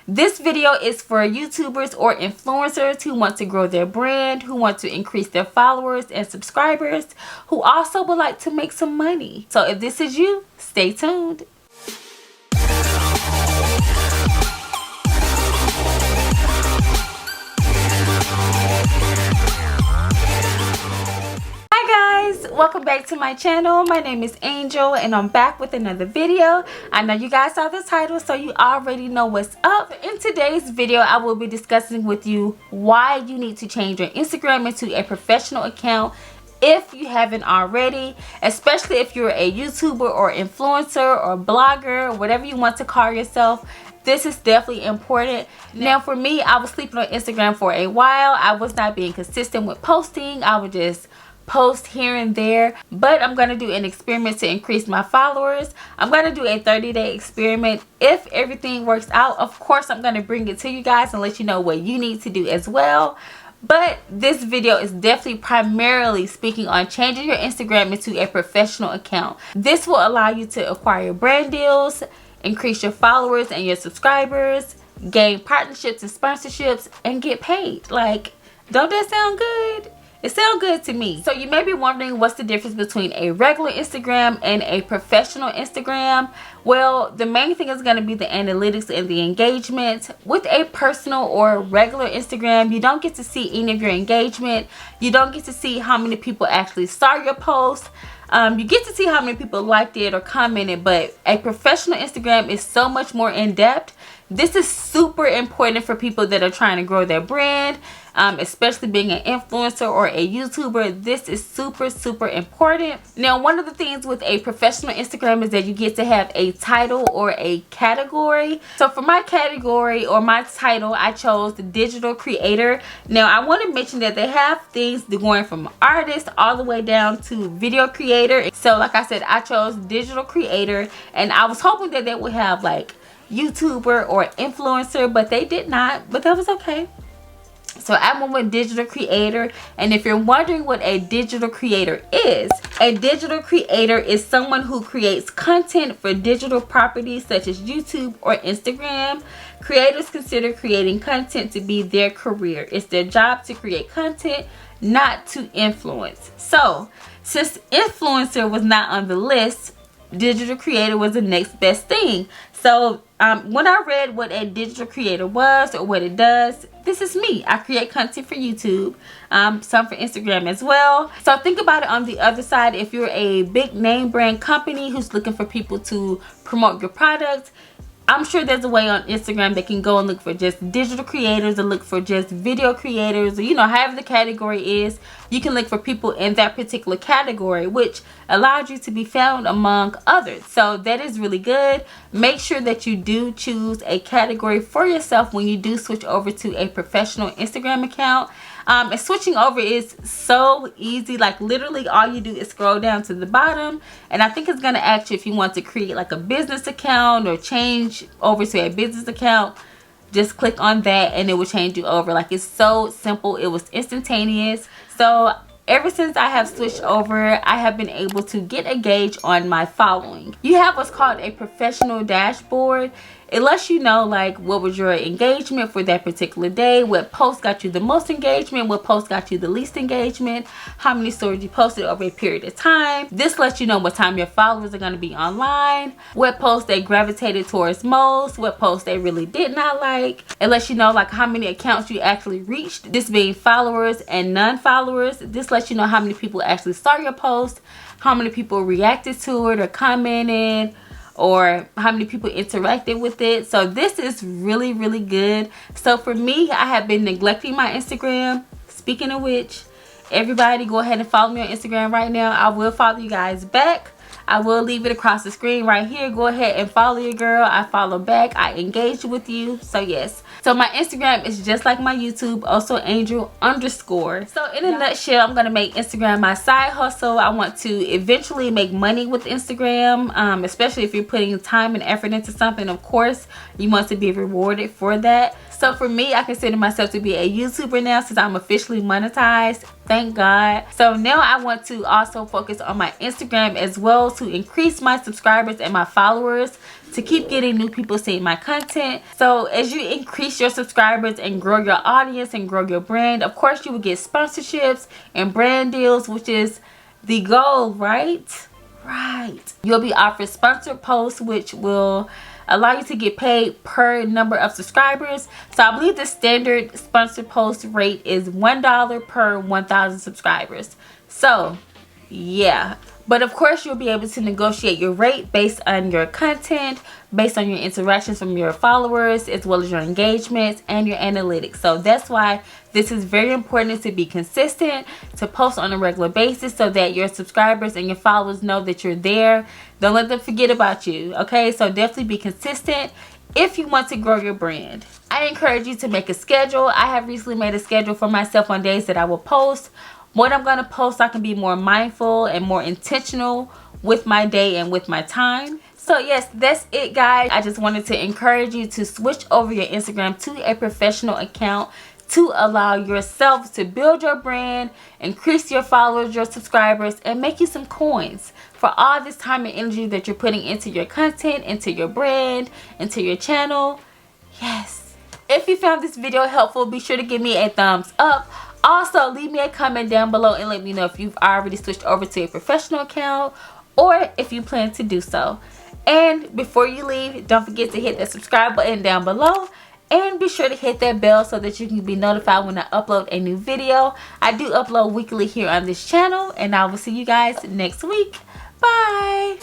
This video is for YouTubers or influencers who want to grow their brand, who want to increase their followers and subscribers, who also would like to make some money. So if this is you, stay tuned. Welcome back to my channel. My name is Angel and I'm back with another video. I know you guys saw the title, so you already know what's up. In today's video, I will be discussing with you why you need to change your Instagram into a professional account if you haven't already, especially if you're a YouTuber or influencer or blogger, whatever you want to call yourself. This is definitely important. Now for me, I was sleeping on Instagram for a while. I was not being consistent with posting. I would just post here and there, but I'm gonna do an experiment to increase my followers. I'm gonna do a 30-day experiment. If everything works out, of course I'm gonna bring it to you guys and let you know what you need to do as well. But this video is definitely primarily speaking on changing your Instagram into a professional account. This will allow you to acquire brand deals, increase your followers and your subscribers, gain partnerships and sponsorships, and get paid. Like, don't that sound good? It sounds good to me. So you may be wondering, what's the difference between a regular Instagram and a professional Instagram? Well, the main thing is going to be the analytics and the engagement. With a personal or regular Instagram, you don't get to see any of your engagement. You don't get to see how many people actually saw your post. You get to see how many people liked it or commented, but a professional Instagram is so much more in-depth. This is super important for people that are trying to grow their brand, especially being an influencer or a YouTuber. This is super important. Now, one of the things with a professional Instagram is that you get to have a title or a category. So for my category or my title, I chose the digital creator. Now, I want to mention that they have things going from artist all the way down to video creator. So like I said, I chose digital creator, and I was hoping that they would have like YouTuber or influencer, but they did not, but that was okay. So I went with digital creator. And if you're wondering what a digital creator is, a digital creator is someone who creates content for digital properties such as YouTube or Instagram. Creators consider creating content to be their career. It's their job to create content, not to influence. So since influencer was not on the list, digital creator was the next best thing. So when I read what a digital creator was or what it does, this is me. I create content for YouTube, some for Instagram as well. So think about it on the other side. If you're a big name brand company who's looking for people to promote your products, I'm sure there's a way on Instagram that can go and look for just digital creators or look for just video creators, or you know, however the category is, you can look for people in that particular category, which allows you to be found among others. So that is really good. Make sure that you do choose a category for yourself when you do switch over to a professional Instagram account. And switching over is so easy. Like literally all you do is scroll down to the bottom, and I think it's going to ask you if you want to create like a business account or change over to a business account. Just click on that and it will change you over. Like, it's so simple. It was instantaneous. So ever since I have switched over, I have been able to get a gauge on my following. You have what's called a professional dashboard. It lets you know like what was your engagement for that particular day, what post got you the most engagement, what post got you the least engagement, how many stories you posted over a period of time. This lets you know what time your followers are going to be online, what posts they gravitated towards most, what posts they really did not like. It lets you know like how many accounts you actually reached, this being followers and non-followers. This lets you know how many people actually saw your post, how many people reacted to it or commented, or how many people interacted with it. So this is really good. So for me, I have been neglecting my Instagram. Speaking of which, everybody go ahead and follow me on Instagram right now. I will follow you guys back. I will leave it across the screen right here. Go ahead and follow your girl. I follow back. I engage with you. So yes. So my Instagram is just like my YouTube, also Angel_. So in a nutshell, I'm going to make Instagram my side hustle. I want to eventually make money with Instagram, especially if you're putting time and effort into something. Of course, you want to be rewarded for that. So for me, I consider myself to be a YouTuber now since I'm officially monetized. Thank God. So now I want to also focus on my Instagram as well to increase my subscribers and my followers to keep getting new people seeing my content. So as you increase your subscribers and grow your audience and grow your brand, of course you will get sponsorships and brand deals, which is the goal, right? Right. You'll be offered sponsored posts, which will allow you to get paid per number of subscribers. So I believe the standard sponsored post rate is $1 per 1,000 subscribers. So yeah, but of course you'll be able to negotiate your rate based on your content, based on your interactions from your followers, as well as your engagements and your analytics. So that's why this is very important, to be consistent, to post on a regular basis so that your subscribers and your followers know that you're there. Don't let them forget about you, okay? So definitely be consistent if you want to grow your brand. I encourage you to make a schedule. I have recently made a schedule for myself on days that I will post. What I'm going to post, I can be more mindful and more intentional with my day and with my time. So yes, that's it, guys. I just wanted to encourage you to switch over your Instagram to a professional account to allow yourself to build your brand, increase your followers, your subscribers, and make you some coins for all this time and energy that you're putting into your content, into your brand, into your channel. Yes. If you found this video helpful, be sure to give me a thumbs up. Also, leave me a comment down below and let me know if you've already switched over to a professional account or if you plan to do so. And before you leave, don't forget to hit that subscribe button down below. And be sure to hit that bell so that you can be notified when I upload a new video. I do upload weekly here on this channel. And I will see you guys next week. Bye.